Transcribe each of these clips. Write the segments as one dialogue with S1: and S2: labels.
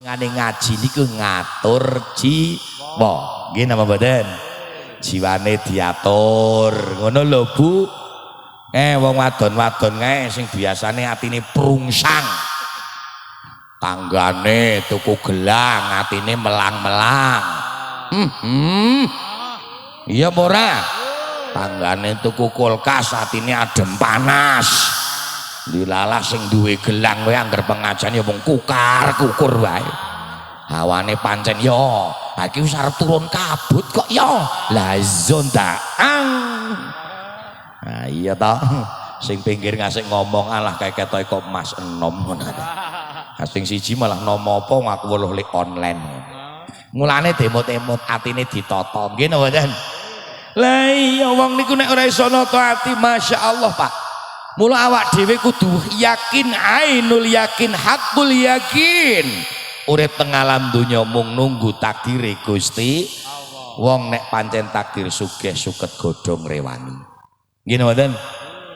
S1: ngene ngaji niku ngatur jiwa nggih napa mboten jiwane diatur ngono lho Bu wong wadon-wadon kae sing biasane atine prungsang tanggane tuku gelang atine melang-melang iya ora tanggane tuku kulkas atine adem panas dilalah sing duwe gelang kowe angger pengajian ya mung kukar-kukur wae hawane pancen yo iki wis arep turun kabut kok yo la zondaang nah iya toh sing pinggir ngasih ngomong alah kayak ketoke kok Mas Enom ngono sing siji malah nomo apa ngaku weruh lek online mulane demot-demot atine ditata nggih napa mboten lah iya wong niku nek ora iso nata ati masyaallah Pak mula awak dhewe kudu yakin ainul yakin hakul yakin urip teng alam donya mung nunggu takdire Gusti wong nek pancen takdir sugih suket godhong rewani nggih mboten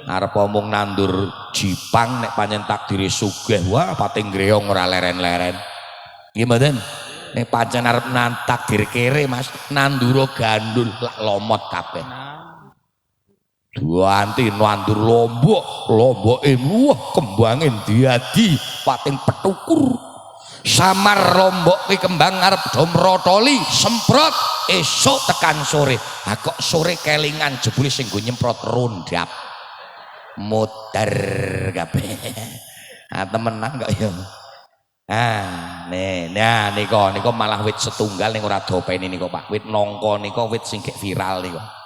S1: arep omong nandur jipang nek pancen takdire sugih wah pating greyong ora leren-leren nggih mboten nek pancen arep takdir kere Mas nandura gandul lak lomot kabeh Duanti nandur lomboke wah kembange diadi pating petukur samar lomboke kembang arep do mrotoli semprot esuk tekan sore ha kok sore kelingan jebule sing go nyemprot rondap muter kabeh temenan kok ya nah nika malah wit setunggal ning ora dopeni nika Pak wit nangka nika wit sing gek viral nika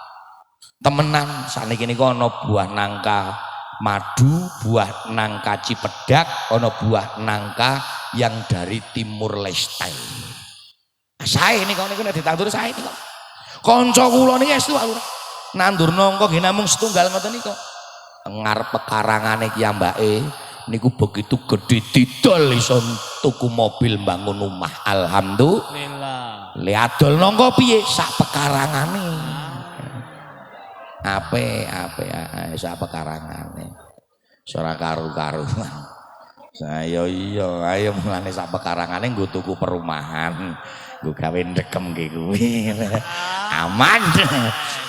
S1: temenan saniki nika ana buah nangka madu buah nangka cipedak ana buah nangka yang dari Timur Leste sae nika nek ditandur sae nika kanca kula niki estu nandur nangka nggih namung setunggal ngoten nika ngarep pekarangane kiyambake niku begitu gede didol iso tuku mobil bangun omah alhamdulillah lihat dol nangka piye sak pekarangane ape sak pekarangane ora karu-karuan saya iya ayo mulane sak pekarangane nggo tuku perumahan nggo gawe ndekem nggih kuwi aman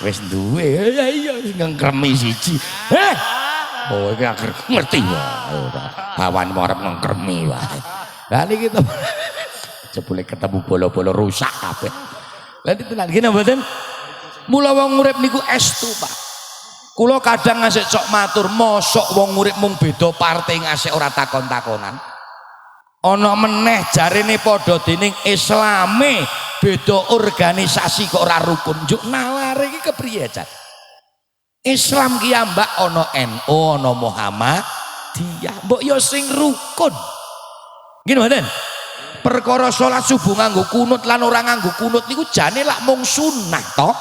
S1: wis duwe iya ngkremi siji oh iki akhir ngerti wae hawan arep ngkremi wae lah niki to jebule ketemu bola-bola rusak kabeh lha ditenan gini mboten mula wong urip niku estu Pak kula kadang ngasih cok matur mosok wong urip mung beda partai ngasih ora takon-takonan ana meneh jarene padha dening islame beda organisasi kok ora rukun njuk nawar iki kepriye Cak Islam ki ambak ana NU ana Muhammadiyah mbok ya sing rukun ngene mboten perkara salat subuh nganggo kunut lan ora nganggo kunut niku jane lak mung sunah toh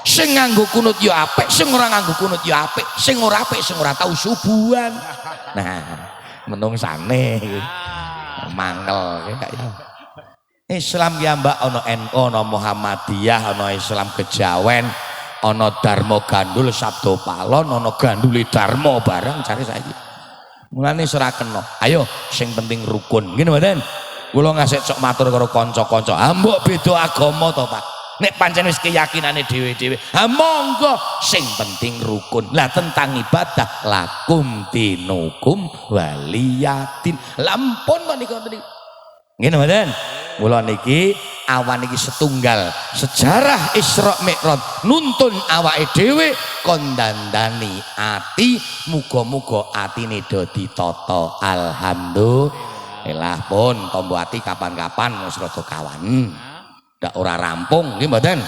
S1: sing nganggo kunut ya apik sing ora nganggo kunut ya apik sing ora apik sing ora tau subuhan nah menungsane mangkel kayak Islam ya mbak ana NU ana Muhammadiyah ana Islam Kejawen ana Dharma Gandul Sabdo Palon ana Ganduli Dharma bareng cari saiki mulane ora kena ayo sing penting rukun ngene mboten kula ngasih cok matur karo kanca-kanca mbok beda agama to Pak nek pancen wis keyakinane dhewe-dhewe ha monggo sing penting rukun lah tentang ibadah lakum dinukum waliyatin lampun menika ngene mboten kula niki awan iki setunggal sejarah Isra Mi'raj nuntun awake dhewe kon dandani ati muga-muga atine do ditata alhamdulillah pun tombo ati kapan-kapan wis rada kawan ndak ora rampung nggih mboten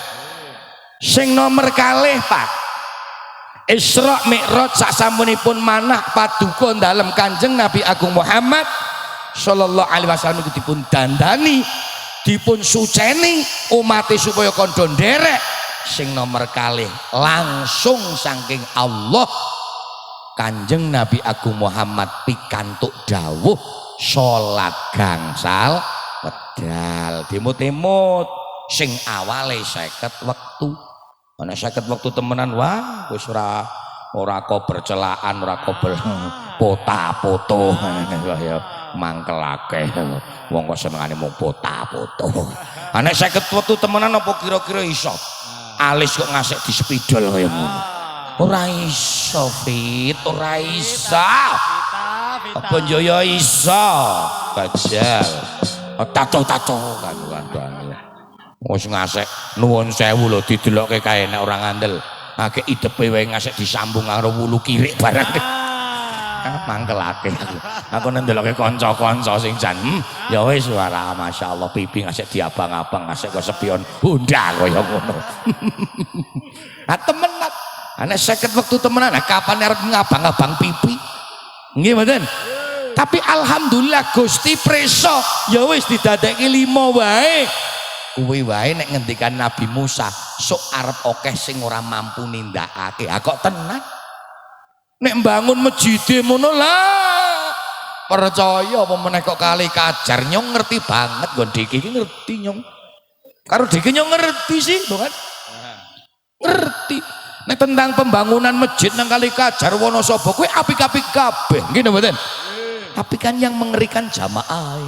S1: sing nomor kalih Pak Isra Mi'raj sasampunipun manah paduka dalem Kanjeng Nabi Agung Muhammad sallallahu alaihi wasallam iku dipun dandani dipun suceni umate supaya kandha nderek sing nomor kalih langsung saking Allah Kanjeng Nabi Agung Muhammad pikantuk dawuh salat gangsal wedal dimut-imut sing awale 50 wektu ana 50 wektu temenan wah wis ora kok bercelaan ora kok pota-poto ya mangkelake wong kok senengane mung foto-foto. Nek 50 wektu temenan apa kira-kira iso? Alis kok ngasek di spidol kaya ngono. Ora iso, Fit, ora iso. Apa Jaya iso? Bajal. Tato-tato kan kandhane. Wis ngasek nuwun sewu lho didelokke kae nek ora ngandel. Akeh idepe wae ngasek disambung karo wulu kirik barang. Mangkelake aku ndelok kanca-kanca sing jan ya wis suara masyaallah pipi ngasih diabang-abang ngasih kok spion undang kaya ngono. Ah temenan ana 50 wektu temenan kapan arep ngabang-abang pipi nggih mboten tapi alhamdulillah Gusti preso ya wis didadekke 5 wae kuwi wae nek ngendikan Nabi Musa sok arep akeh sing ora mampu nindakake kok tenan. Nek bangun masjid ngono lah percaya apa meneh kok kali kajar nyong ngerti banget nggon Diki iki ngerti nyong karo Diki nyong ngerti sih lho kan ngerti nek tentang pembangunan masjid nang kali kajar Wonosobo kuwi apik-apik kabeh nggih mboten tapi kan yang mengerikan jamaah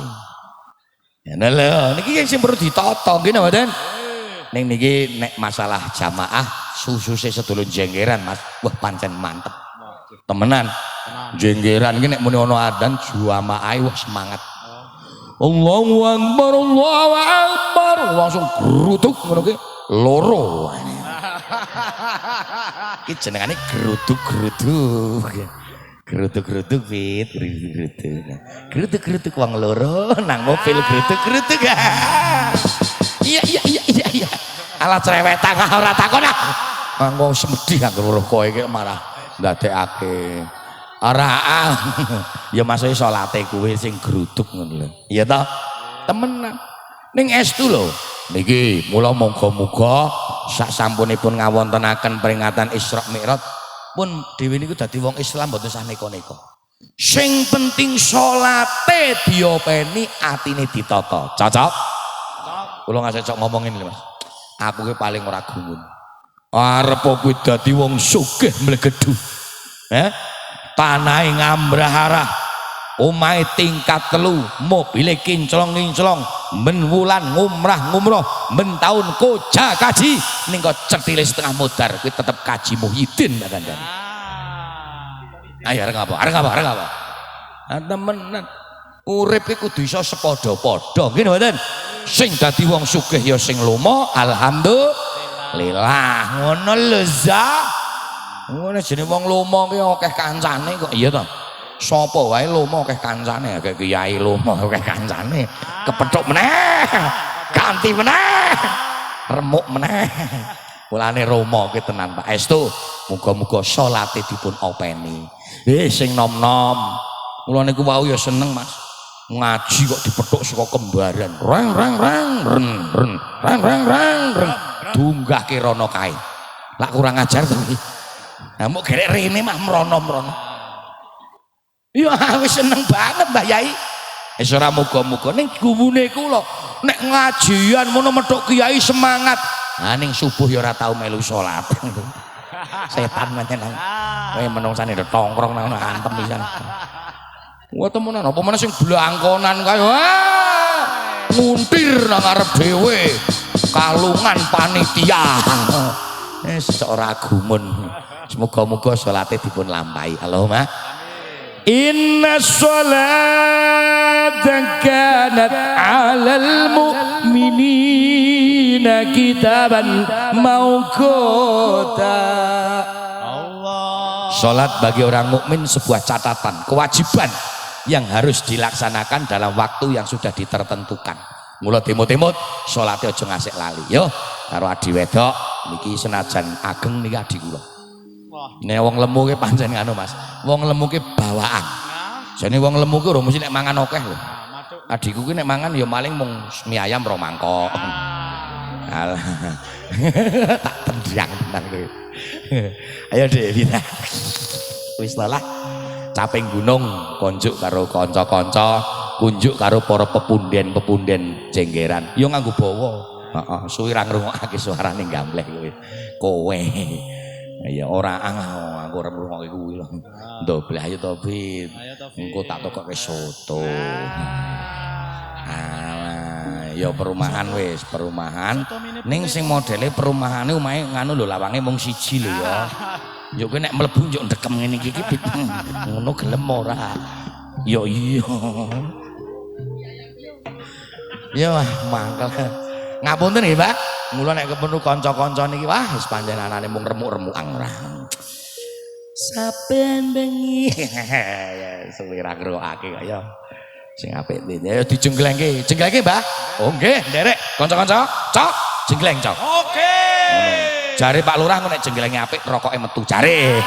S1: ya lho niki sing perlu ditata nggih mboten ning niki nek masalah jamaah sususe sedulur jenggeran Mas wah pancen mantep temenan jenggeran iki nek muni ana adzan jamaah wah semangat Allahu Akbar langsung geruduk ngono ki loro iki jenengane geruduk-geruduk geruduk-geruduk Fit geruduk-geruduk wong loro nang mobil geruduk-geruduk iya ala cerewetan ora takon ah mangko semedi karo loro kowe iki marah ndadekake ora ya maksudnya salate kuwi sing gruduk ngono lho iya ta temenan ning estu lho niki mula muga-muga sak sampunipun ngawontenaken peringatan Isra Mi'raj pun dhewe niku dadi wong Islam mboten sah neka-neka sing penting salate diopeni atine ditata cocok kula ngasih cok ngomongin lho Mas aku ki paling ora gumun arep kowe dadi wong sugih mlegedu tanahe ngambrah-arah omahe tingkat 3 mobile kinclong-kinclong men wulan ngumrah men taun koja kaji ning kok cetile setengah modar kuwi tetep kaji Muhyiddin ta kandhane ayo arep apa temenan urip iku kudu iso sepadha-padha nggih mboten sing dadi wong sugih ya sing lomo alhamdulillah ngono lho za ngono jenenge wong lomo ki akeh kancane kok iya to sapa wae lomo akeh kancane akeh kiai lomo akeh kancane kepethuk meneh ganti meneh remuk meneh mulane romo ki tenan Pak Estu muga-muga salate dipun openi sing nom-nom kula niku wau ya seneng Mas ngaji kok dipethuk saka kembaran reng dunggah ki rono kae lak kurang ajar to iki nah mok gerek rene mah mrono-mrono ya wis seneng banget Mbah Yai wis ora muga-muga ning guwune kula nek ngajian mono methuk kiai semangat ning subuh ya ora tau melu salat setan pancen kowe menungsane tongkrong nang antem pisan wah temenan apa meneh sing blangkonan kae nguntir nang arep dhewe kalungan panitia ora gumun semoga-moga salate dipun lampahi Allahumma inna sholata kanat 'alal mu'minina kitaban mauquta salat bagi orang mukmin sebuah catatan kewajiban yang harus dilaksanakan dalam waktu yang sudah ditertentukan mula timut-timut salate aja ngasik lali yo karo adi wedok niki senajan ageng niki adi kula nek wong lemu ki pancen ngono Mas wong lemu ki bawaan jane wong lemu ki ora mesti nek mangan akeh lho adiku ki nek mangan ya maling mung mie ayam 2 mangkok alah tak tendang tenan kowe ayo Dewi wis lah caping gunung konjuk karo kanca-kanca kunjuk karo para pepunden-pepunden jenggeran yo nganggo bawa heeh suwi ra ngrungokake suarane gambleh kowe Ya ora aku ora ngrungokke kuwi lho. Ndobleh ayo to, Fit. Engko tak tokokke soto. Alah, ya perumahan wis, perumahan. Ning sing modele perumahane omahe nganu lho, lawange mung siji lho ya. Yo kowe nek mlebu yo ndekem ngene iki Fit. Ngono gelem ora? Yo iya. Ya mangkel. Ngapunten nggih, Pak. Mula nek kepenu kanca-kanca niki wah wis pancen anane mung remuk-remukan ora. Saben bengi. Ya suwi ra ngrungokake kok ya. Sing apik iki. Ya dijengglengke. Jengglengke, Mbah. Oh nggih, nderek. Kanca-kanca, cok, jenggleng, cok. Oke. Jare Pak Lurah nek jengglenge apik rokoke metu jare.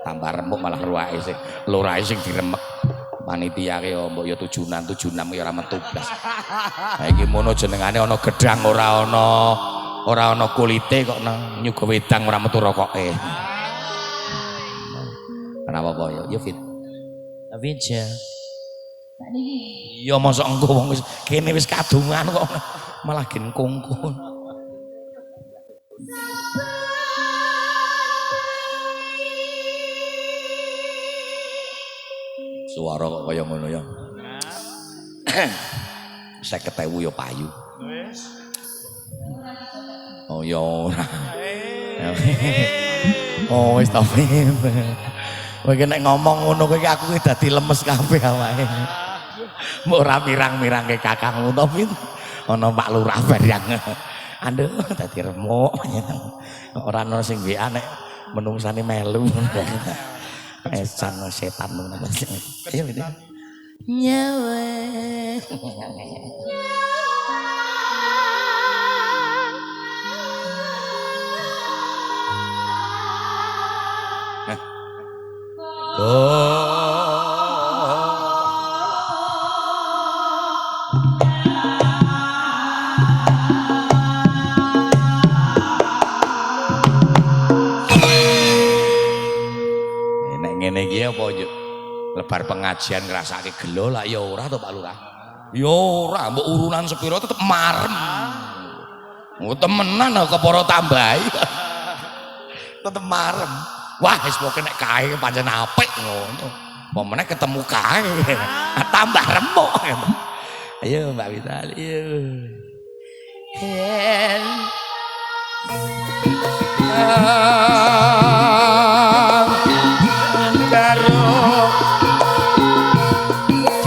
S1: Tambah remuk malah ruwake sing lurahe sing diremek. Panitia ki yo mbok yo 7-6 ya ora metu blas. Ha iki mono jenengane ana gedang ora ana kulite kok nyuga wedang ora metu rokoke. Kenapa kok yo Fit? Tapi aja. Iya mosok engko wong wis kene wis kadungan kok malah gen kungkung. Suara kok kaya ngono ya. 50.000 ya payu. Oh ya ora. Oh wis ta. Kowe nek ngomong ngono kowe aku dadi lemes kabeh awake. Mbok ora mirang-mirangke kakangmu to Pin. Ana Pak Lurah barang. Aduh dadi remuk. Ora ana sing WA nek menungsane melu. Esan setan ngono Mas. Ayo gitu. Nyawa. Oh. Ngene iki apa lebar pengajian ngrasake gelo lah ya ora to Pak Lurah. Ya ora, mbok urunan sepiro tetep marem. Oh temenan kok para tambahi. Tetep marem. Wah wis pokoke nek kae pancen apik ngono. Apa meneh ketemu kae. Tambah remuk. Ayo Mbak Vitali.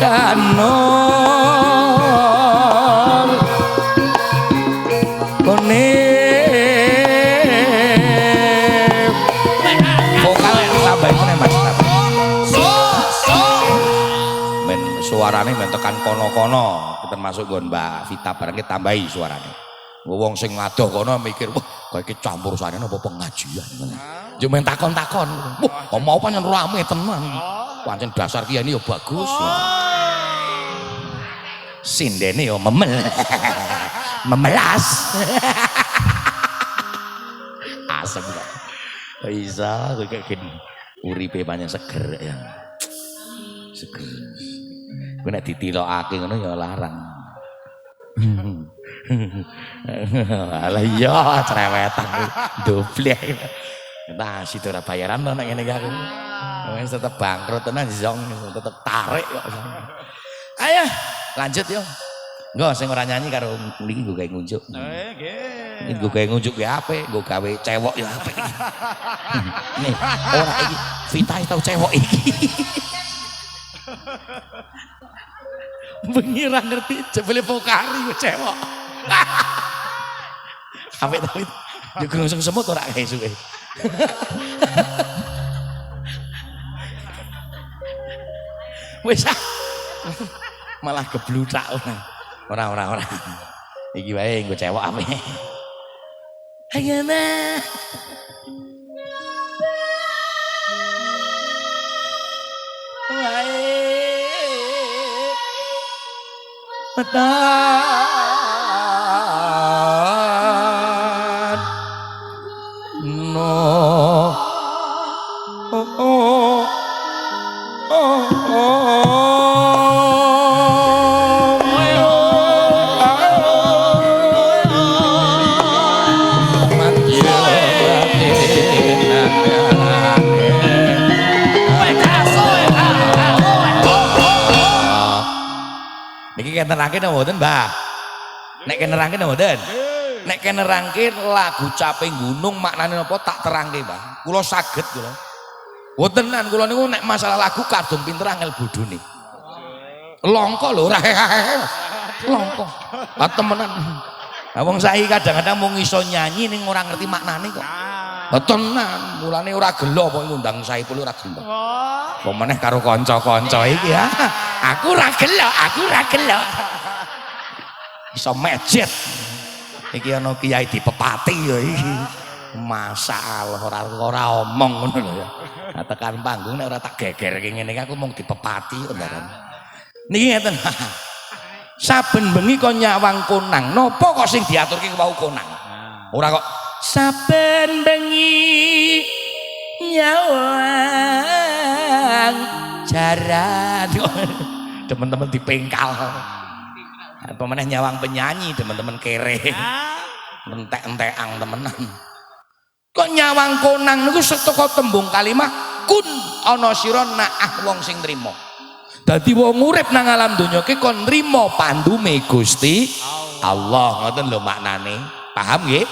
S1: Danor kone vokal tambahin meneh Mas. Men suarane men tekan kono-kono termasuk nggon Mbak Vita bareng ki tambahi suarane. Wong sing ngadoh kono mikir wah kok iki campur suarane apa pengajian. Yo men takon-takon. Wah mau pancen rame tenan. Pancen dasar kiai ini ya bagus. Sindene yo memelas. Asem kok. Bisa kowe kayak gini. Uripe pancen seger ya. Seger. Kowe nek ditilokake ngono ya larang. Alah iya cerewetan dobleh. Nah, situ ora bayaran to nek ngene iki aku. Wis tetep bangkrut tenan zong tetep tarik kok. Ayo lanjut yo. Engko sing ora nyanyi karo niki nggo gawe ngunjuk. Nggih. Nggo gawe ngunjuk ya apik, nggo gawe cewek ya apik. Nih, ora iki Vita tau cewek iki. Bengi ra ngerti jebule pokari kok cewek. Apik to itu. Yo grungsung semut ora kae suwe. Wis malah geblutak ora. Iki wae nggo cewek apik. Agama. Wae. Medan no enten nerangke napa mboten, Mbah? Nek nerangke napa mboten? Nek nerangke lagu Caping Gunung maknane napa tak terangke, Mbah. Kula saged kula. Mbotenan kula niku nek masalah lagu kadung pinter angel bodhone. Longko lho ora longko. Ah temenan. Lah wong saiki kadang-kadang mung iso nyanyi ning ora ngerti maknane kok. Tenan, mulane ora gelo kok ngundang Saipul ora gelo. Apa meneh karo kanca-kanca iki ya. Aku ora gelo. Iso mejet. Iki ana kiai dipepati ya iki. Masalah ora omong ngono lho ya. Nah, tekan panggung nek ora tak gegerke ngene iki aku mung dipepati kok ndaran. Niki ngeten. Saben bengi kok nyawang konang. Napa kok sing diaturke wau konang? Ora kok saben bengi nyawang jaran. Teman-teman dipengkal. Apa meneh nyawang penyanyi teman-teman kere. Entek-entekan temenan. Kok nyawang konang niku seteka tembung kalimat kun ana sira naah wong sing trima. Dadi wong urip nang alam donya ki kon nrimo pandume Gusti Allah. Ngoten lho maknane. Paham nggih?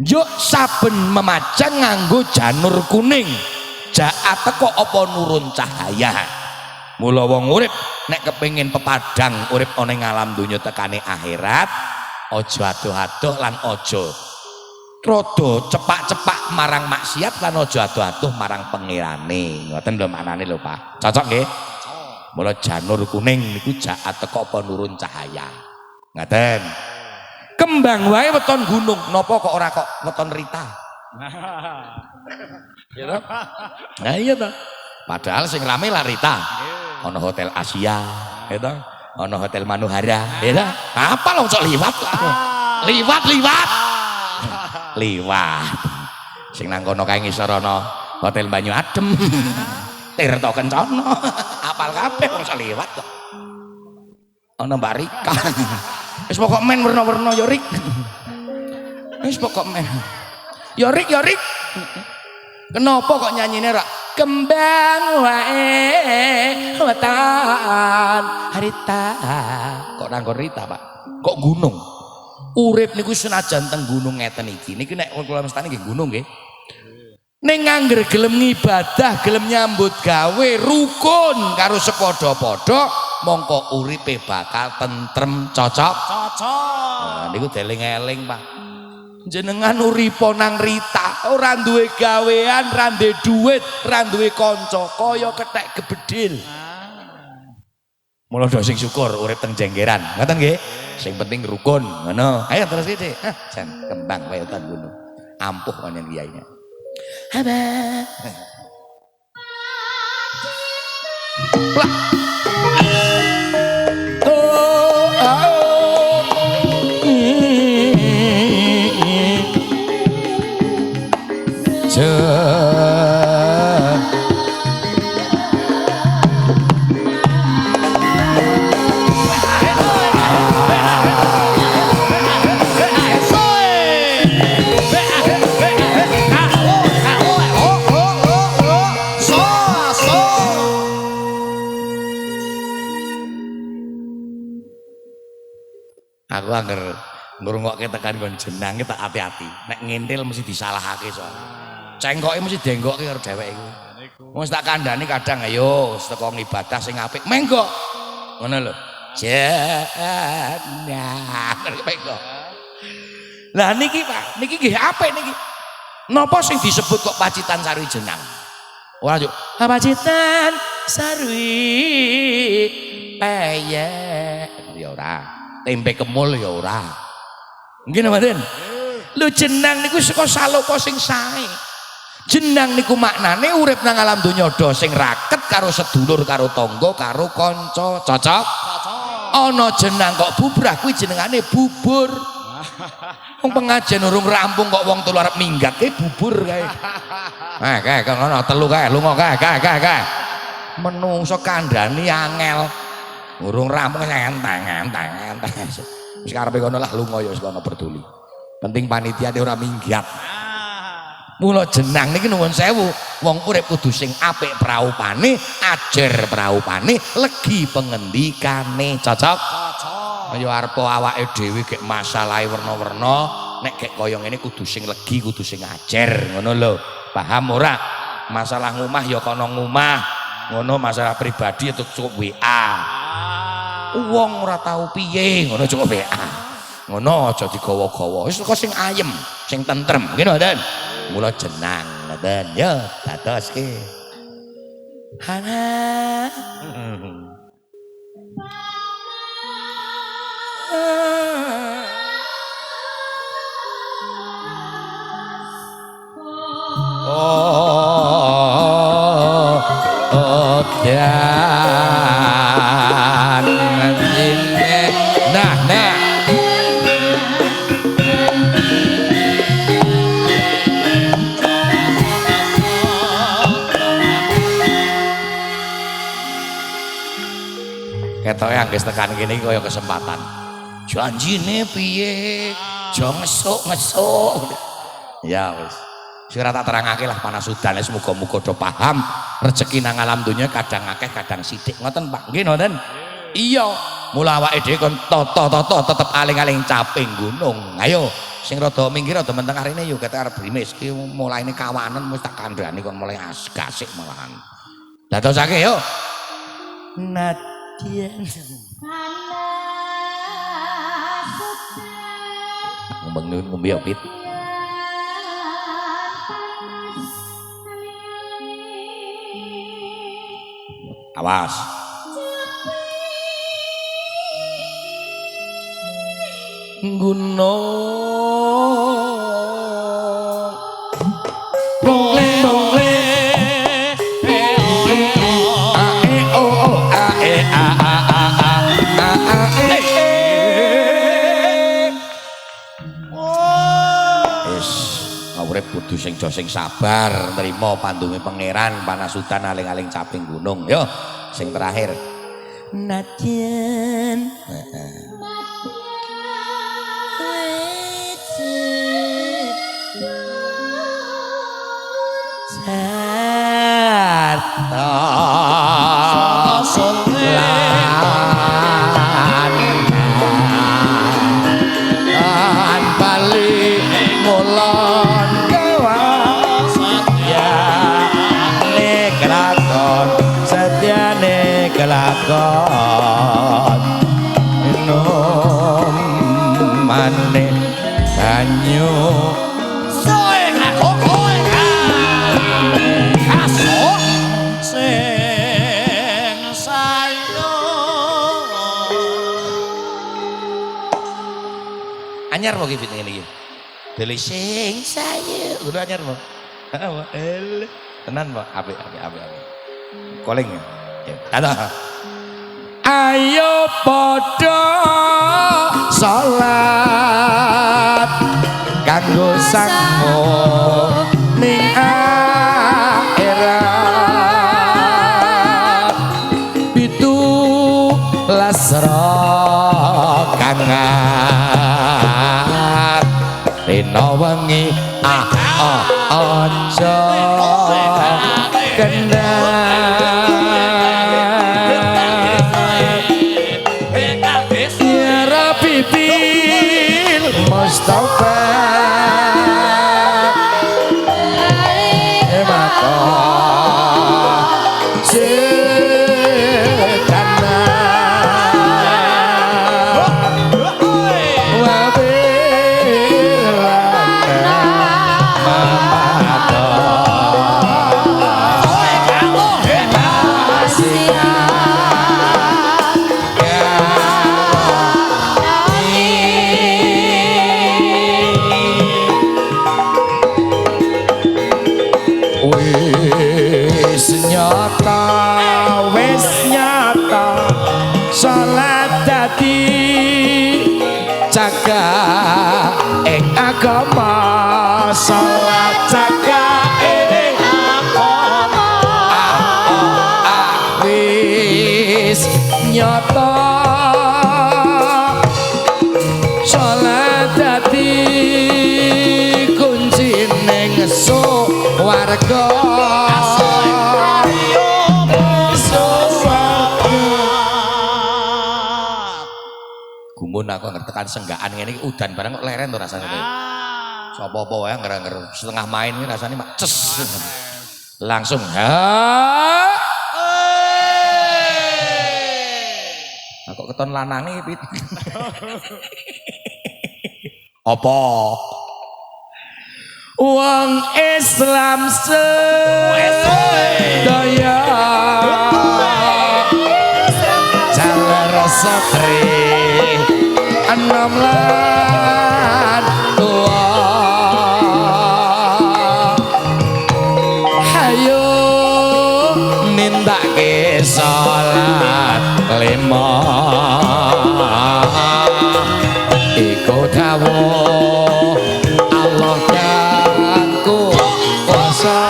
S1: Yo saben memajang nganggo janur kuning. Jaat teko apa nurun cahaya. Mula wong urip nek kepengin pepadang urip ana ing alam donya tekane akhirat, aja adoh-adoh lan aja rada cepak-cepak marang maksiat lan aja adoh-adoh marang pangerane. Ngoten lho maknane lho Pak. Cocok nggih? Mula janur kuning niku jaat teko apa nurun cahaya. Ngaten. Kembang wae weton gunung, napa kok ora kok weton rita? Ya toh? Nah iya toh. Padahal sing rame lah rita. Ana hotel Asia, ya toh? Ana hotel Manuhara, ya toh? Apa lho sok liwat? Liwat. Sing nang kono kae ngisor ana hotel Banyu Adem. Tirta Kencana, apal kabeh wong liwat kok. Ana Mbak Rika. Wis pokok men werna-werna ya Rik. Wis pokok men. Ya Rik. Kenapa kok nyanyine rak kembang wae wetan harita. Kok nang Rita, Pak? Kok gunung? Urip niku senajan teng gunung ngeten iki. Niki nek kula mestani nggih gunung nggih. Ning angger gelem ngibadah, gelem nyambut gawe rukun karo sepadha-padha, mongko uripe bakal tentrem cocok. Nah, niku deling-eling, Pak. Jenengan uripa nang Rita, ora duwe gawean, ora duwe dhuwit, ora duwe kanca, kaya kethek gebedil. Mula do sing syukur urip teng Jenggeran. Ngoten nggih? Sing penting rukun, ngono. Ayo terus iki, Dik. Jan kembang wae utan gunung. Ampuh panen kiyaine. Haba. Aku angger ngrungokke tekan nggon jenenge tak hati-hati. Nek ngintil mesti disalahake soalnya. Cengkoke mesti denggokke karo dheweke iku. Wong tak kandhani kadang ayo teko ngibadah sing apik. Menggo. Ngono lho. Jenah. Menggo. Lah niki Pak, niki nggih apik niki. Napa sing disebut kok Pacitan Sarwi Jenang? Ora yo. Pacitan Sarwi peyek. Ya ora. Tempe kemul ya ora. Nggih mboten? Lho jenang niku saka saloka sing sae. Jenang niku maknane urip nang alam donya do sing raket karo sedulur karo tangga karo kanca. Cocok? Ana jenang kok bubrah kuwi jenengane bubur. Wong pengajian urung rampung kok wong telu arep minggat bubur kae. Kae kono telu kae lunga kae. Menungso kandhani angel. Urung rampung enteng. Wis karepe kono lah lunga ya wis kono peduli. Penting panitia ora minggat. Mula jenang niki nuwun sewu, wong urip kudu sing apik praupane, ajer praupane, legi pengendikane. Cocok? Cocok. Ayo arep awake dhewe gek masalahe werna-werna, nek gek kaya ngene kudu sing legi, kudu sing ajer, ngono lho. Paham ora? Masalah ngumah ya kono ngumah. Ngono masalah pribadi itu cukup WA. Wong ora tau piye, ngono cukup WA. Ngono aja digawa-gawa. Wis kok sing ayem, sing tentrem, ngene mboten. Mula jenang ngoten ya dadoske. Hana. Dan nah ketoke anggis tekan kene iki kaya kesempatan. Janjine piye? Aja ngesuk-ngesuk. Ya wis. Sing ora tak terangake lah panasudan wis muga-muga do paham rezeki nang alam donya kadang akeh kadang sithik ngoten Pak. Nggih ngoten. Iya, mula awake dhewe kon toto tetep aling-aling caping gunung. Ayo sing rada minggir rada menteng arene yo ketek arep brimis ki mulaine kawanen wis tak kandhani kon mulai gasik malahan. Dadosake yo. Nadyan. Ngombe opit. Awas. Gunung bongle urip kudu sing jo sing sabar nrimo pandunge pangeran panasudan aling-aling caping gunung yo sing terakhir Nadyan kelakon minum maneh banyu soe aku kowe kaso sing sayo anyar mau gibit ngene iki dele sing sayo kudu anyar mau tenan mau apik calling ya ayo padha salat kanggo sangmo ning akhirat pitu lasra kangat rena wengi aja kenal Mustafa emako cetana wabelana mamado kamu hebasia wis nyata salat dadi jaga ing agama salat jaga ing agama wis nyata salat dadi kunci ning swarga gumun aku ngertekan senggaan ngene iki udan barang kok leren to rasane to. Sapa-apa wae ngger setengah main iki rasane mak ces. Langsung ha. Kok keton lanange pit. Apa? Wong Islam sedaya jalar satri enom lan tua hayo nindake salat lima iku dawuh Allah kang kuwasa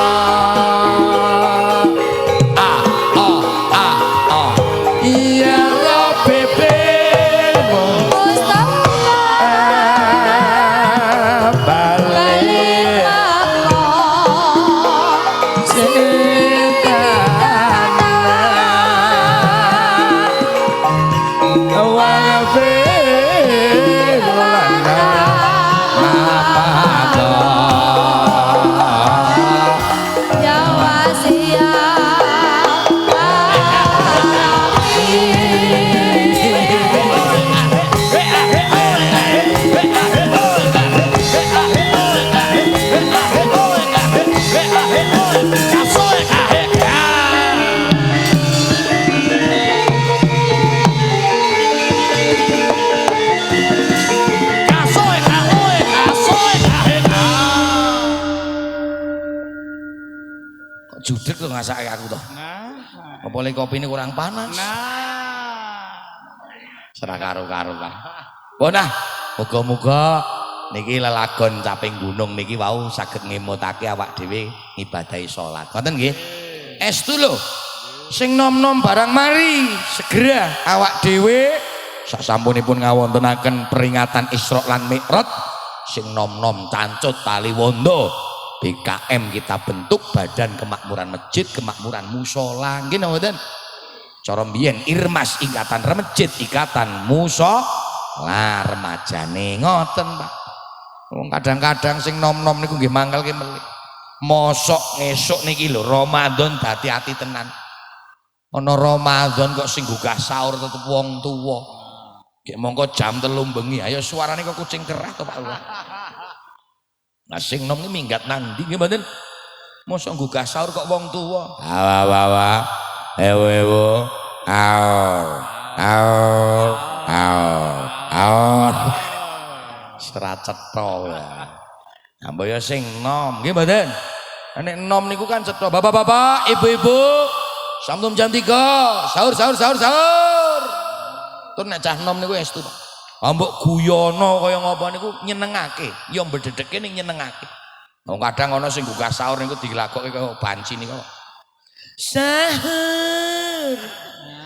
S1: iya Rabbi judek tuh ngasake aku toh. Apa le kopi ini kurang panas? Serah karo-karo kan. Oh nah, muga-muga niki lelagon caping gunung niki wau saged ngemutake awak dhewe ngibadahi salat. Ngoten nggih? Estu lho. Sing nom-nom barang mari segera awak dhewe sasampunipun ngawontenaken peringatan Isra lan Mi'raj sing nom-nom cancut tali wondo. BKM kita bentuk Badan Kemakmuran Masjid, Kemakmuran Musola, nggih mboten? Cara mbiyen Irmas Ikatan Masjid, Ikatan Musola remajane ngoten, Pak. Wong kadang-kadang sing nom-nom niku nggih mangkel ki melih. Mosok esuk niki lho Ramadan dadi ati tenan. Ana Ramadan kok sing gugah sahur tetep wong tuwa. Nggih mongko jam 3 bengi, ayo suarane kok kucing kerah to Pak. Nah sing nom iki minggat nang ndi nggih mboten? Mosok gugah sahur kok wong tuwa. Awa. Ewo. Aur. Seracet to ya. Ambaya sing nom nggih mboten? Nek nom niku kan cetha. Bapak-bapak, ibu-ibu, sampun jam 3. Sahur. Tur nek cah nom niku estu, Pak. Ambek guyono kaya ngapa niku nyenengake, ya mbedhedheke ning nyenengake. Wong kadang ana sing gugah sahur niku dilakoke kaya banci niku.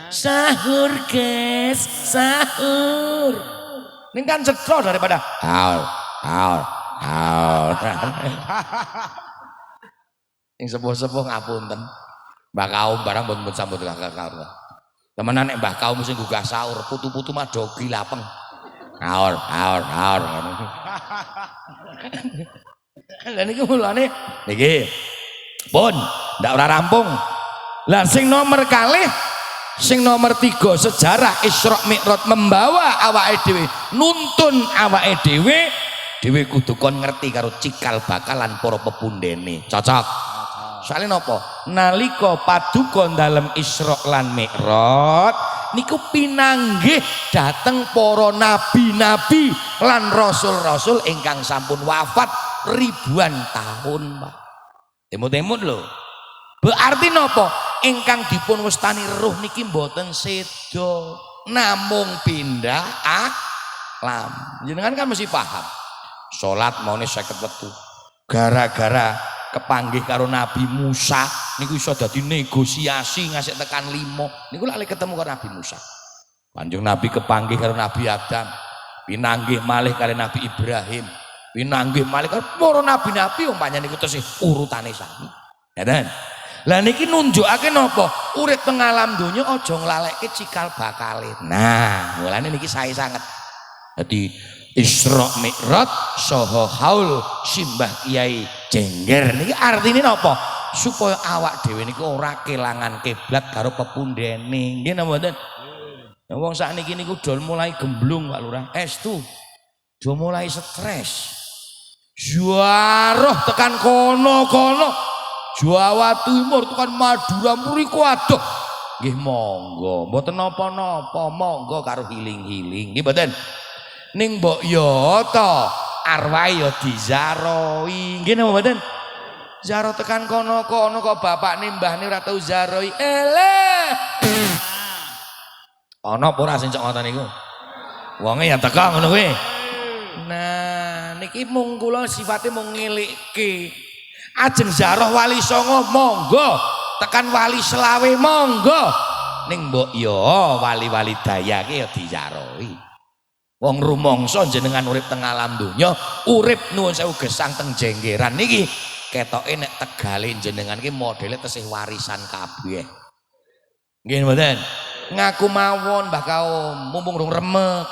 S1: Sahur guys, sahur. Ning kan cetha daripada haul. Sing sepuh-sepuh ngapunten. Mbah kaum barang pun sambut kakak. Temenan nek mbah kaum sing gugah sahur, putu-putu mah dogi lapeng. Haur. Lah niki mulane niki. Pun ndak ora rampung. Lah sing nomor kalih, sing nomor 3 sejarah Isra Mi'raj membawa awake dhewe, nuntun awake dhewe kudu kon ngerti karo cikal bakalan para pepundhene. Cocok. Soalnya napa? Nalika paduka dalem Isra lan Mi'raj niku pinanggih dateng para nabi-nabi lan rasul-rasul ingkang sampun wafat ribuan tahun, Pak. Temut-temut lho. Berarti napa? Ingkang dipun wastani ruh niki mboten seda, namung pindah alam. Jenengan kan mesti paham. Salat maune 50 wektu. Gara-gara kepanggih karo Nabi Musa niku iso dadi negosiasi ngasih tekan 5 niku lek ketemu karo Nabi Musa. Kanjeng Nabi kepanggih karo Nabi Adam, pinanggih malih kali Nabi Ibrahim, pinanggih malih karo para nabi-nabi umpamane niku terus urutane sami. Ya kan? Lah niki nunjukake napa? Urip teng alam donya aja nglalekke cikal bakale. Nah, mulane niki sae sanget. Dadi Isra Mi'raj saha haul simbah Kiai Jengger niki artine napa? Supaya awak dhewe niku ora kelangan kiblat karo pepundhene. Nggih napa mboten? Wong sakniki niku dol mulai gemblung Pak Lurah. Estu. Do mulai stres. Ziarah tekan kono-kono. Jawa Timur tekan Madura mriku adoh. Nggih monggo, mboten napa-napa, monggo karo healing-healing. Nggih mboten. Ning mbok yo to arwah yo dizaroi. Nggih napa mboten? Zaro tekan kono-kono kok bapakne mbahne ora tau zaroi. Eleh. Ana apa ora sing cok ngoten niku? Wonge ya teka ngono kuwi. Nah, niki mung kula sifate mung ngelikke. Ajeng zaroh wali songo monggo, tekan wali selawe monggo. Ning mbok yo wali-wali Dayak ya dijaroi. Wong rumangsa jenengan urip teng alam donya, urip nuwun sewu gesang teng Jenggeran niki ketoke nek Tegale jenengan iki modele tesih warisan kabeh. Nggih mboten? Ngaku mawon Mbah Kaum, mumpung rung remek.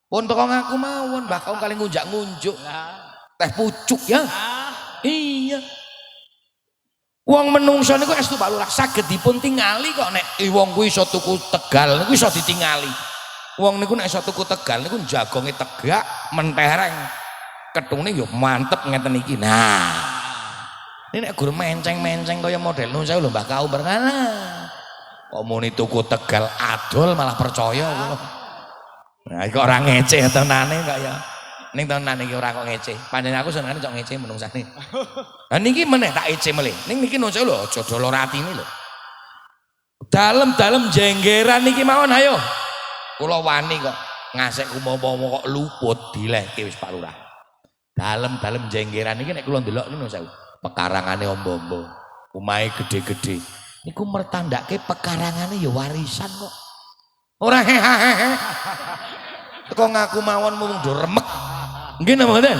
S1: Pun teko ngaku mawon Mbah Kaum kali ngunjak-ngunjuk. Teh pucuk ya. Iya. Wong menungso niku estu Pak Lurah saged dipun tingali kok nek wong kuwi iso tuku Tegal niku iso ditingali. Wong niku nek iso tuku Tegal niku jagonge tegak, mentereng. Ketune yo mantep ngeten iki. Nah. Ini nek gur menceng-menceng kaya model nun saya lho Mbah Kaum berkala. Kok muni tuku Tegal adol malah percaya kula. Nah, kok ora ngeceh tenane kok ya. Ning tenan iki ora kok ngeceh. Panjenengan aku senengane cok ngeceh menungsane. Lah niki meneh tak eceh melih. Ning niki nun saya lho aja dolor atine lho. Dalem-dalem Jenggeran niki mawon ayo. Kula wani kok ngasek umpama kok luput dilehke wis Pak Lurah. Dalem-dalem Jenggeran niki nek kula ndelok niku saya pekarangane ombo-ombo. Omahe gede-gede. Niku mertandake pekarangane ya warisan kok. Ora hehehe. Teko ngaku mawon mung do remek. Nggih napa mboten?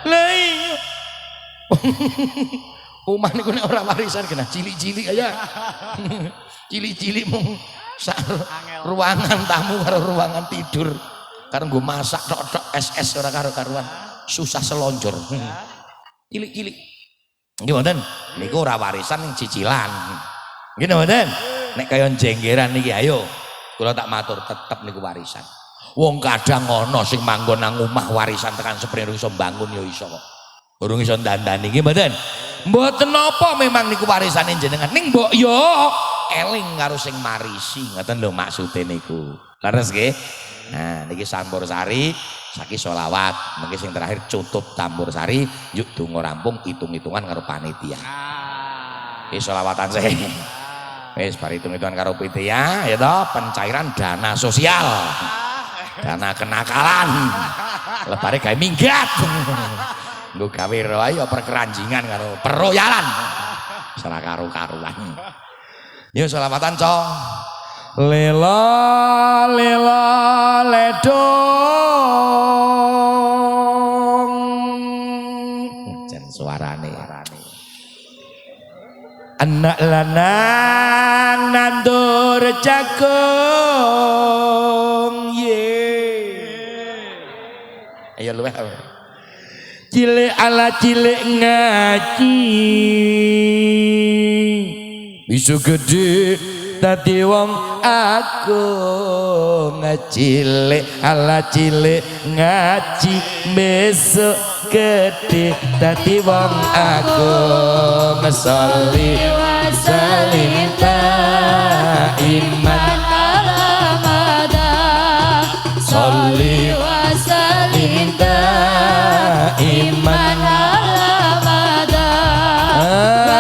S1: Lah iya. Omah niku nek ora warisan kena cilik-cilik aja. Cilik-cilik mung sak ruangan tamu karo ruangan tidur. Karo nggo masak tok-tok SS ora karo-karuan. Susah selonjor. Cilik-cilik. Nggih mboten? Niku ora warisan ning cicilan. Nggih mboten? Nek kaya Jenggeran niki ayo. Kula tak matur tetep niku warisan. Wong kadang ana sing manggon nang omah warisan tekan seprene iso bangun ya iso kok. Urung iso dandani nggih mboten? Mboten napa memang niku warisane jenengan. Ning mbok yo eling karo sing marisi. Ngoten lho maksude niku. Leres nggih? Nah niki Tambursari saki sholawat. Mengki sing terakhir cutup Tambursari yuk donga rampung hitung-hitungan karo panitia. Iki sholawatan saya. Wis bar hitung-hitungan karo panitia ya toh pencairan dana sosial. Dana kenakalan lebare gawe minggat nggo gawe ayo perkeranjingan karo peroyalan ora karo-karuan yo selawatan cong lela lela ledong jan suarane anak lanang nandur jagung ayo luweh cilik ala cilik ngaji bisa gede dadi wong aku cilik ala cilik ngaji besok gede dadi wong aku ngesolli wasallim iman Sholli wa sallim iman alamada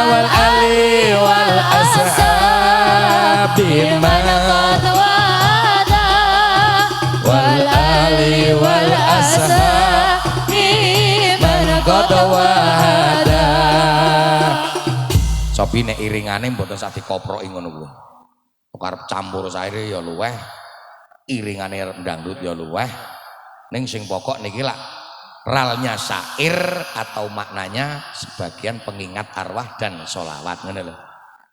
S1: wal ali wal ashabi man qad wada wal ali wal ashabi man qad wada. Sopi nek iringane mboten sak dikoproki ngono kuwi. Karep Tambursari ya luweh. Iringane dangdut ya luweh ning sing pokok niki lak ralnya syair atau maknanya sebagian pengingat arwah dan sholawat ngene lho.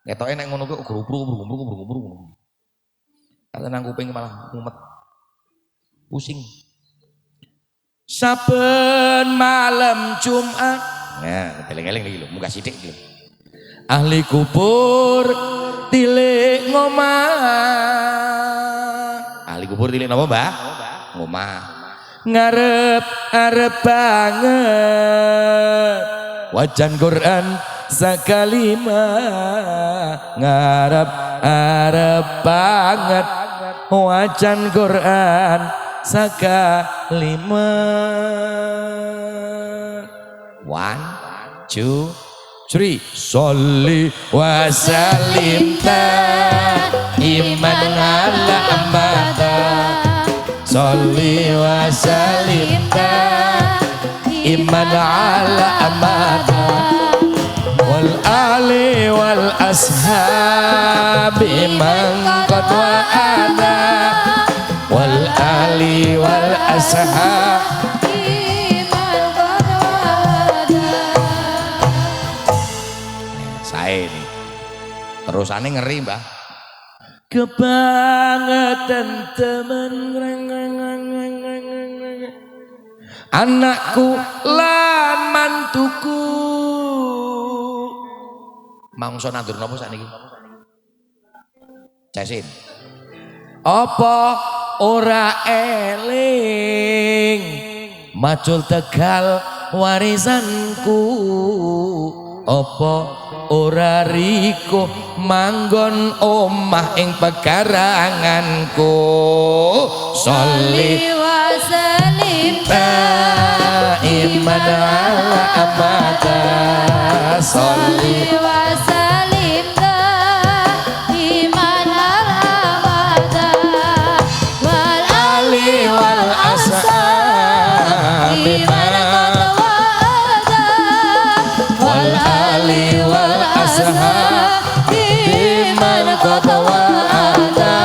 S1: Ketoke nek ngono kok guru-guru. Kata nang kuping malah mumet. Pusing. Saben malam Jumat. Nah, eling-eling iki lho, munggah sithik iki lho. Ahli kubur tilik ngomah. Ahli kubur tilik napa, Mbah? Ngomah. Ngarep-arep banget. Wajan Quran sakalima ngarep-arep banget. Wajan Quran sakalima. 1 2 3 Sholli wa sallim iman ala amata. Sholli wa sallim iman ala amata. Wal ali wal ashabi man qad wa'ada. Wal ali wal ashabi ini terusane ngeri Mbah. Kebangetan temen anakku lan mantuku. Mangsa nandur napa sakniki? Jasin. Apa ora eling macul Tegal warisanku? Apa ora riko manggon omah ing pekaranganku? Sholli wa sallim iman ala amata. Sholli wa sallim iman ala amata. Wal ali wal ashabi man qad wa'ada. Wal ali wal ashabi man qad wa'ada.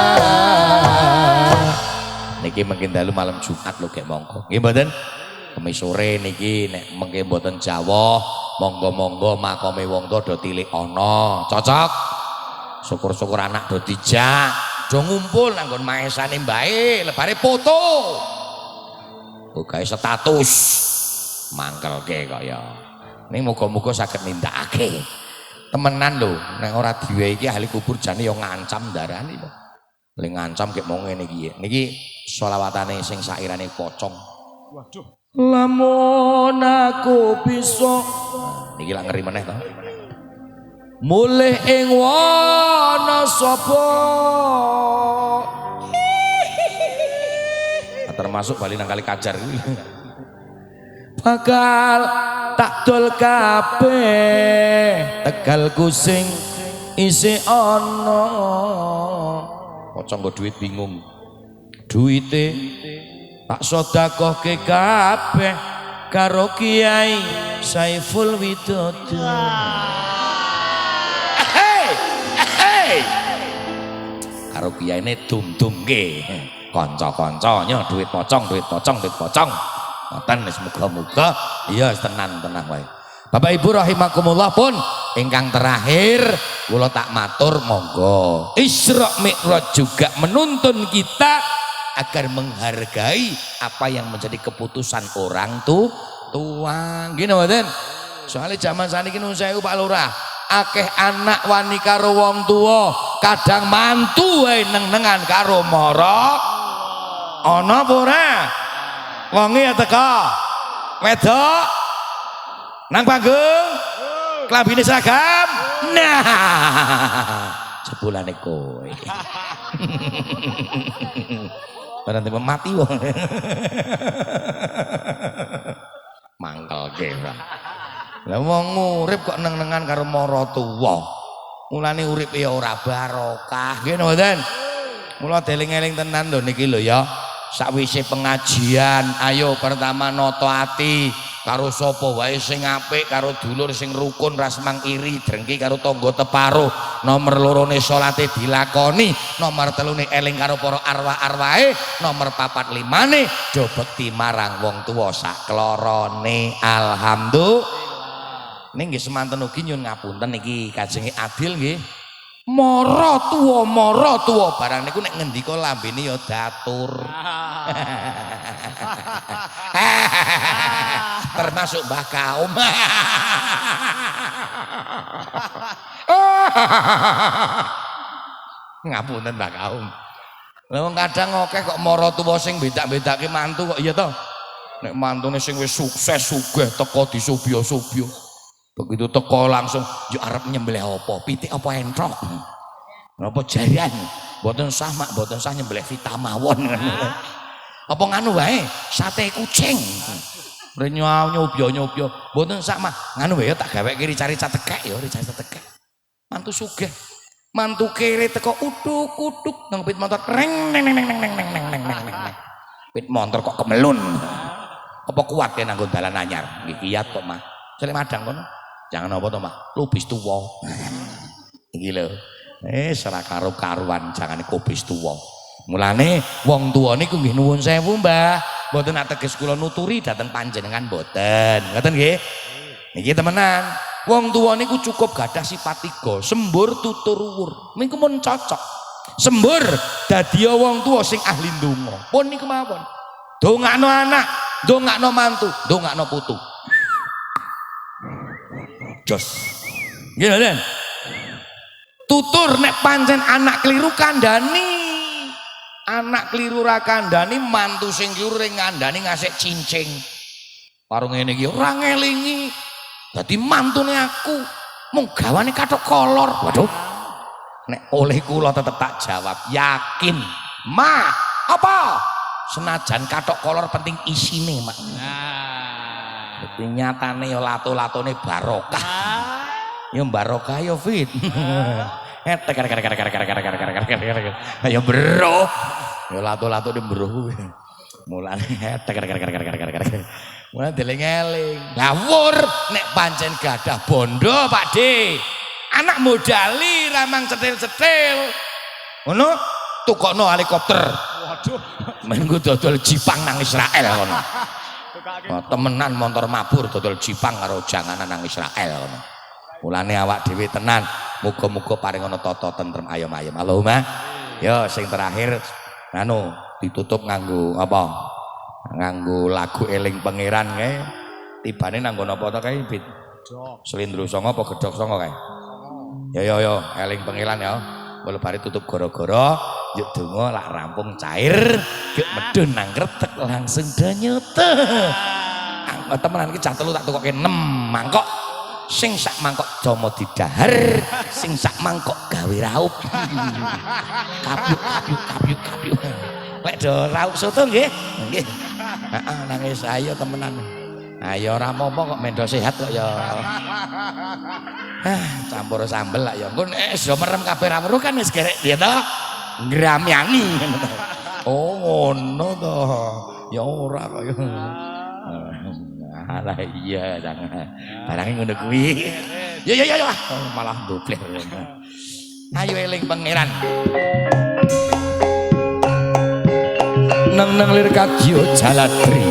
S1: Niki mungkin dalu malam Jumat lho gek monggo. Nggih mboten? Kemis sore niki nek mengke mboten Jawa, monggo-monggo makome wong tuwa do tilik ana. Cocok? Syukur-syukur anak do dijak, do ngumpul nang nggon maesane mbae, lebare foto. Ugahe status. Mangkelke kaya. Ning muga-muga saged nindakake. Temenan lho, nek ora diwehi iki ahli kubur jane ya ngancam darani lho. Le ngancam gek mau ngene iki. Niki sholawatane sing sairane pocong. Waduh. Lamun aku bisa niki lak ngeri meneh to. Mulih ing wana sapa. Termasuk bali nang Kali Kajar iki. Bakal tak dol kabeh Tegalku sing isih ana. Pocong nggo duit bingung. Duite tak sedekahke kabeh karo Kiai Saiful Widodo. Karo kiyaine dum-dumke kanca-kancanya duit pocong. Ngoten wis muga-muga iya tenang wae. Bapak Ibu rahimakumullah pun ingkang terakhir kula tak matur monggo Isra Mi'raj juga menuntun kita agar menghargai apa yang menjadi keputusan orang tua. Gini mboten? Soalnya zaman saniki nun sewu Pak Lurah, akeh anak wani karo wong tua, kadang mantu wae neng-nengan karo mara. Ana apa ora? Wonge ya teka. Wedok nang panggung klambine seragam. Nah, jebulane kowe. Nanti mati wong. Mangkel kira. Lah wong urip kok neng-nengan karo mara tuwa. Mulane urip ya ora barokah. Nggih mboten? Mula deling-eling tenan lho niki lho ya. Sakwise pengajian, ayo pertama noto ati, karo sapa wae sing apik, karo dulur sing rukun rasmang iri drengki karo tangga teparuh. Nomor lorone salate dilakoni, nomor telune eling karo para arwah-arwahe, nomor papat limane do bekti marang wong tuwa sak klorone. Alhamdulillah. Ning nggih semanten ugi nyun ngapunten niki kajenge adil nggih. Mara tuwa barang niku nek ngendika lambene ya datur. Termasuk Mbah Kaum. Ngapunten Mbah Kaum. Lah wong kadang akeh kok mara tuwa sing bedak-bedake mantu kok iya to. Nek mantune sing wis sukses sugih teko disubya-subya. Begitu teko langsung yo arep nyembelih apa? Pitik apa entrok? Apa jarian? Mboten sah mak, mboten sah nyembelih vitamawon. Apa nganu wae? Sate kucing. Nyobyo. Mboten sah mak. Nganu wae tak gaweke rica-rica tekek ya, rica-rica tekek. Mantu sugih. Mantu kere teko uduk-uduk nang pit motor reng neng. Pit motor kok kemelun. Apa kuat ya nanggo dalan anyar? Nggih kiat kok mah. Celek madang kono. Jangan apa to mah, lubis tuwa. Iki lho. Ora karo-karuan jangane kubis tuwa. Mulane wong tuwa niku nggih nuwun sewu, Mbah. Mboten ateges kula nuturi dhateng panjenengan mboten. Ngoten nggih? Niki temenan. Wong tuwa niku cukup gadah sifat 3, sembur, tutur, wuwur. Niku mun cocok. Sembur dadi wong tuwa sing ahli ndonga. Pun niku mawon. Dongakno anak, dongakno mantu, dongakno putu. Jos. Nggih mboten? Tutur nek pancen anak keliru kandhani. Anak keliru ra kandhani, mantu sing keliru ring ngandhani ngasih cincing. Karo ngene iki ora ngelingi. Dadi mantune aku mung gawane kathok kolor. Waduh. Nek oleh kula tetep tak jawab, yakin. Ma, apa? Senajan kathok kolor penting isine, Mak. Dadi nyatane ya lato-latone barokah. Ya barokah ya fit. Ya bro. Ya lato-latone bro kuwi. Mulane mulane deling-eling. Ngawur nek pancen gadah bondo, Pakde. Anak modali ramang cetil-cetil. Ngono tukokno helikopter. Waduh. Mengko dodol jipang nang Israel ngono. Oh, temenan motor mabur dodol jipang karo janganan nang Israel ngono. Mulane awak dhewe tenan, muga-muga paring ana tata tentrem ayem-ayem. Allahumma. Ya sing terakhir anu ditutup nganggo apa? Nganggo lagu eling pangeran kae. Tibane nanggo napa to kae, Bit? Slendro songo apa gedhok songo kae? Ya eling pangeran ya. Mula bari tutup gara-gara yuk donga lak rampung cair yuk medun nang kretek langsung danyute. Temenan iki cah telu tak tukoke 6 mangkok. Sing sak mangkok domo didahar, sing sak mangkok gawe raup. Kabyuk. Lek do raup soto nggih. Nggih. Heeh nangis ayo temenan. Ayo ora apa-apa kok mendo sehat kok ya. Campur sambel lah ya. Engko nek do merem kabeh ra weruh kan wis gerek piye to? Ngramyangi. Oh ngono to. Ya ora kok ya. Alah iya jangan. Barangnya ngono kuwi. Ya. Malah dobleh. Ayo eling pangeran. Nang lir kadya jaladri.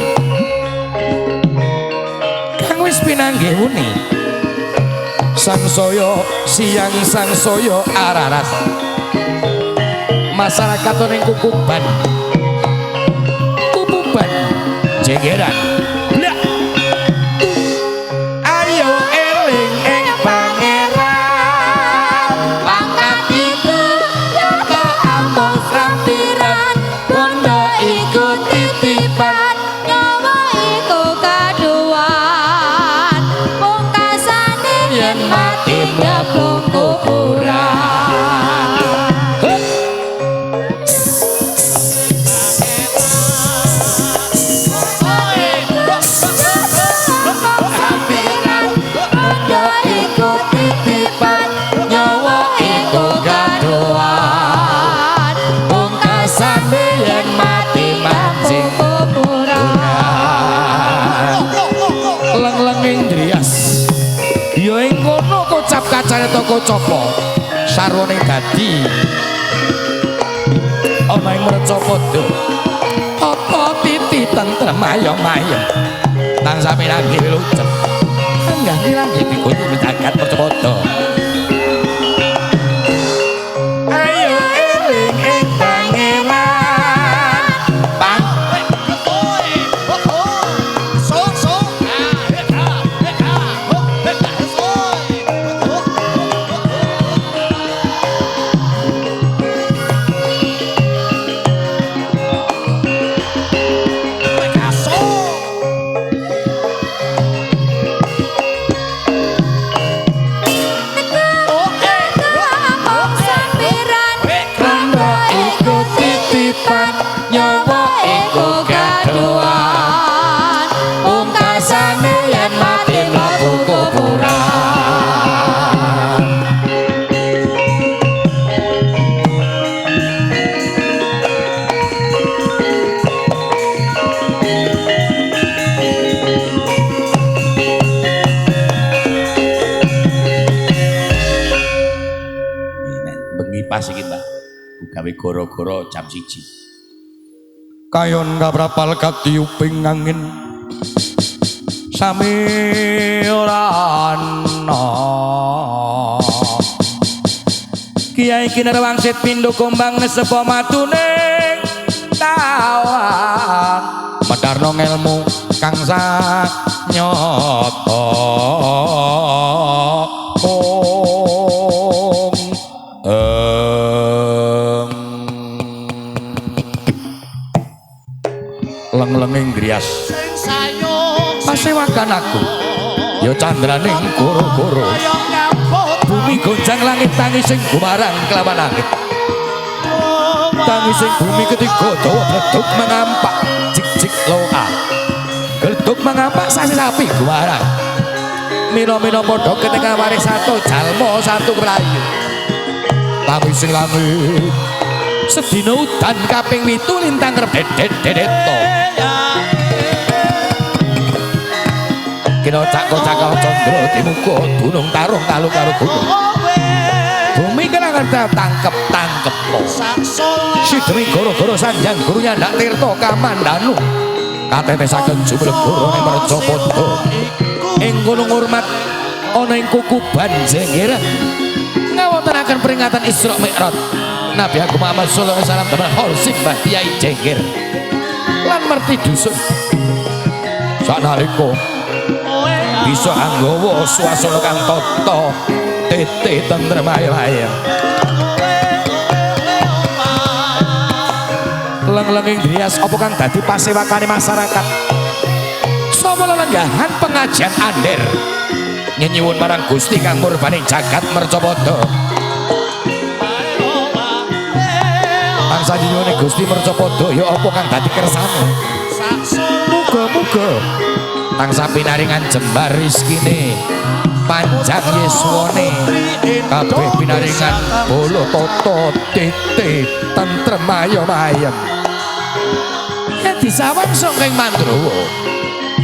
S1: Kang wis pinanggih muni. Sangsaya siang sangsaya araras. Masyarakat ning Kukuban. Kukuban jegeran. sarwane dadi ana ing Mercapada apa titi tentrem ayem-ayem tansah pinanggih lucep enggak pinanggih dikuti jagat Mercapada ayo eling ing pangewan pang nyawa iku kadoan pungkasane yen mati mlebu kuburan bengi pas iki Mbak gawe goro-goro jam 1 kayon kaprapal katiuping angin sami ora ana Kiai Kinerwangsit pindho kumbang nesepa matuning tawan medarno ngelmu kang sanyata leng-lenging grias pasewakan aku ya candraning goro-goro bumi gonjang langit tangis sing gumarang kelawan langit tangis sing bumi ketiga dawa bleduk mengampak jik-jik loa gleduk mengampak sasi sapi gumarang mino-mino podok ketika waris satu jalmo satu melayu tangis sing langit sedina udan kaping 7 lintang redet-dedeto kena cak-cak condro dimuka gunung tarung kalu karo gunung bumi kena ngerti tangkep lo si demi goro-goro sanjang gurunya ndak tirto kamandanu katetesaken jumlah guru yang Mercapada ing gunung hormat ana ing kukuban jengir ngawontenaken peringatan Isra Mi'raj Nabi Agung Muhammad sallallahu alaihi wasallam damel Holsim Mbah Kyai Jengger lan merti dusun sanalika bisa anggawa swasana kang tata tete tentrem ayem-ayem leng-lenging grias apa kang dadi pasewakane masyarakat sapa lelenggahan pengajian ander nyuwun marang Gusti kang murbaning jagat Mercapada bangsa nyuwune Gusti Mercapada ya apa kang dadi kersane muga-muga tansah pinaringan jembar rezekine panjang yuswane kabeh pinaringan bolo toto tete tentrem ayem-ayem yen disawang saka ing Mandrowo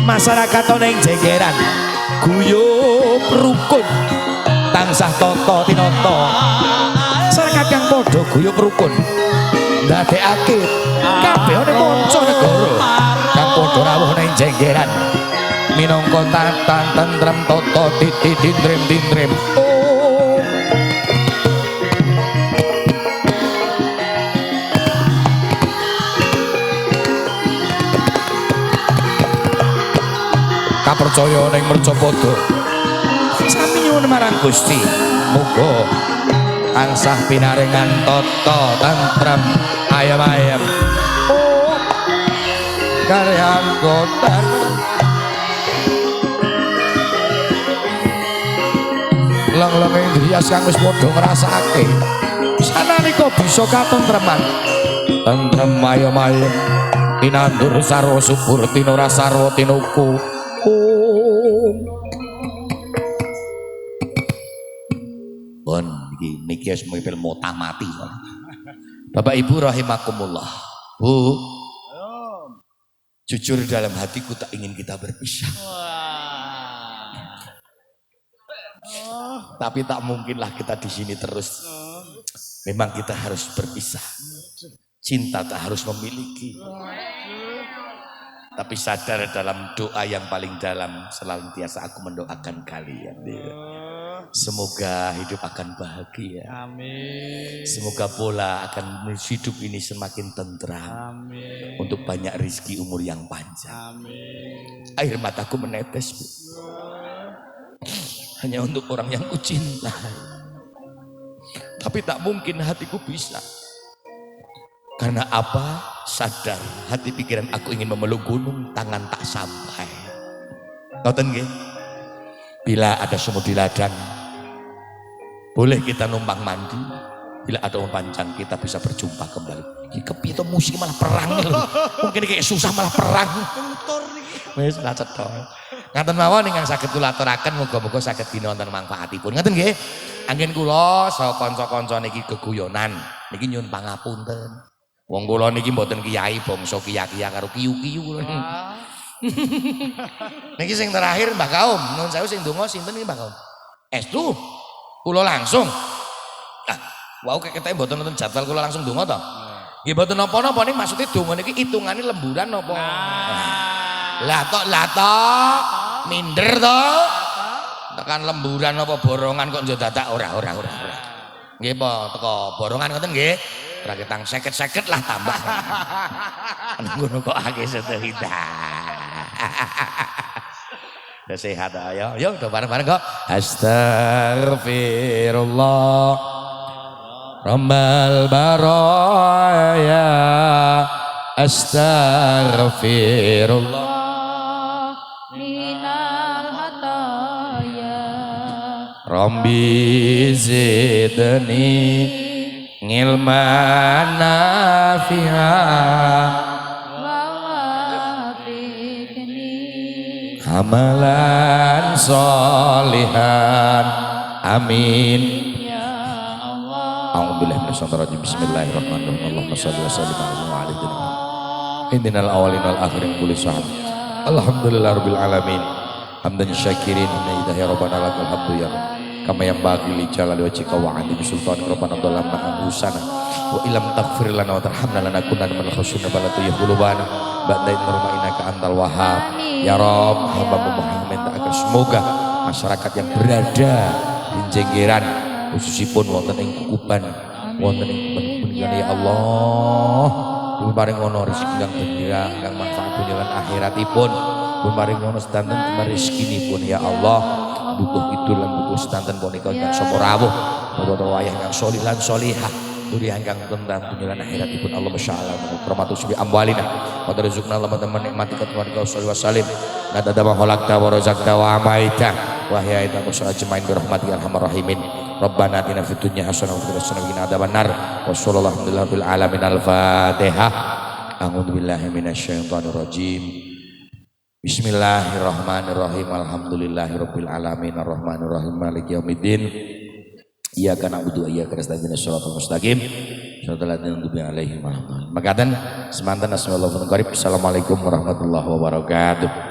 S1: masyarakat ana ing Jenggeran guyub rukun tansah tata tinata masyarakat kang padha guyub rukun ndadekake kabeh ana manca negara kang padha rawuh ning Jenggeran minangka tatan tentrem tata titi dindrem kapercaya ning Mercapada sami nyuwun marang Gusti muga tansah pinaringan tata tentrem ayem-ayem karyan kotan leng-lenging grias kang wis padha ngrasake sanalika bisa katentreman tentrem ayem-ayem tinandur sarwa subur tinora sarwa tinuku bon niki wis mipil mutamati Bapak Ibu rahimakumullah Bu jujur dalam hatiku tak ingin kita berpisah tapi tak mungkinlah kita di sini terus Memang kita harus berpisah. Cinta tak harus memiliki. Tapi sadar dalam doa yang paling dalam senantiasa aku mendoakan kalian. Semoga hidup akan bahagia. Amin. Semoga pola akan hidup ini semakin tentram. Amin. Untuk banyak rezeki umur yang panjang. Amin. Air mataku menetes, Bu. Hanya untuk orang yang kucintai. Tapi tak mungkin hatiku bisa. Karena apa? Sadar hati pikiran aku ingin memeluk gunung, tangan tak sampai. Ngoten nggih? Bila ada sumur di ladang, boleh kita numpang mandi. Bila ada panjang, kita bisa berjumpa kembali. Iki kepiye musik malah perang lho. Mungkin kayak susah malah perang. Wis lah cetha. Ngaten mawon ingkang saged kula aturaken muga-muga saged dina wonten manfaatipun. Ngoten nggih. Anggen kula saha kanca-kanca niki geguyonan. Niki nyuwun pangapunten. Wong kula niki mboten kiai bangsa kiya-kiya karo kiyu-kiyu kula. Niki sing terakhir Mbah Kaum, nuwun sewu sing donga sinten niki Mbah Kaum? Estu. Kula langsung. Ah, wau keteke mboten nonton jadwal kula langsung donga to. Nggih mboten napa-napa ning maksude donga niki hitungane lemburan napa? Lah tok minder to. Tekan lemburan apa borongan kok njo dadak ora. Nggih po teko borongan ngoten nggih. Ora ketang 50-50 lah tambah. Ngono kok akeh setehida. Udah sehat ayo. Yo udah bareng-bareng kok. Astaghfirullah. Rabbal baraya. Astaghfirullah. Rabbi zidni ngilman nafi'a wa wafiqni amalan solihan amin ya Allah. A'udzubillahi minasyaitonir rajim. Bismillahirrahmanirrahim. Allahumma shalli wa sallim ala Muhammadin innal awwalin wal akhirin kulli sahab. Alhamdulillahirabbil alamin. Hamdan syakirin inna ilahi rabbana lakal hamdu ya kama yang bagi li jalali wajhika wa alim sultan rabbana dhalamna anfusana wa illam taghfir lana wa tarhamna lanakunanna minal khasirin balatu ya qulubana ba'da innaka innaka antal wahhab ya rabb hamba Muhammad agar semoga masyarakat yang berada di jenggeran khususipun wonten ing Kukuban wonten ing peninggalan ya Allah pun paring ono rezeki kang gembira kang manfaat dunya lan akhiratipun pun paring ono sedanten kemari rezekinipun ya Allah butuh itu lan butuh sedanten punika ingkang sapa rawuh boten wayah ingkang sholih lan sholihah duri ingkang tentang dunya lan akhiratipun Allah masyaallah rahmatus bi amwalina wa rizqna teman-teman nikmati ketuhanika sallallahu alaihi wasallam nada ma khalaqta wa razaqta wa amaita wa hiyaita kusra jemain bi rahmatika arhamar rahimin rabbana atina fid dunya hasanah wa fil akhirati hasanah wa qina adzabannar wa sallallahu alaihi alamin al-fatihah a'udzu billahi minasyaitonir rajim. Bismillahirrahmanirrahim. Alhamdulillahirabbil alamin arrahmanirrahim maliki yaumiddin. Iyyaka na'budu wa iyyaka nasta'in shiratal mustaqim shiratal ladzina an'amta 'alaihim ghairil maghdubi 'alaihim. Makaten semanten asmaul qarib. Assalamualaikum warahmatullahi wabarakatuh.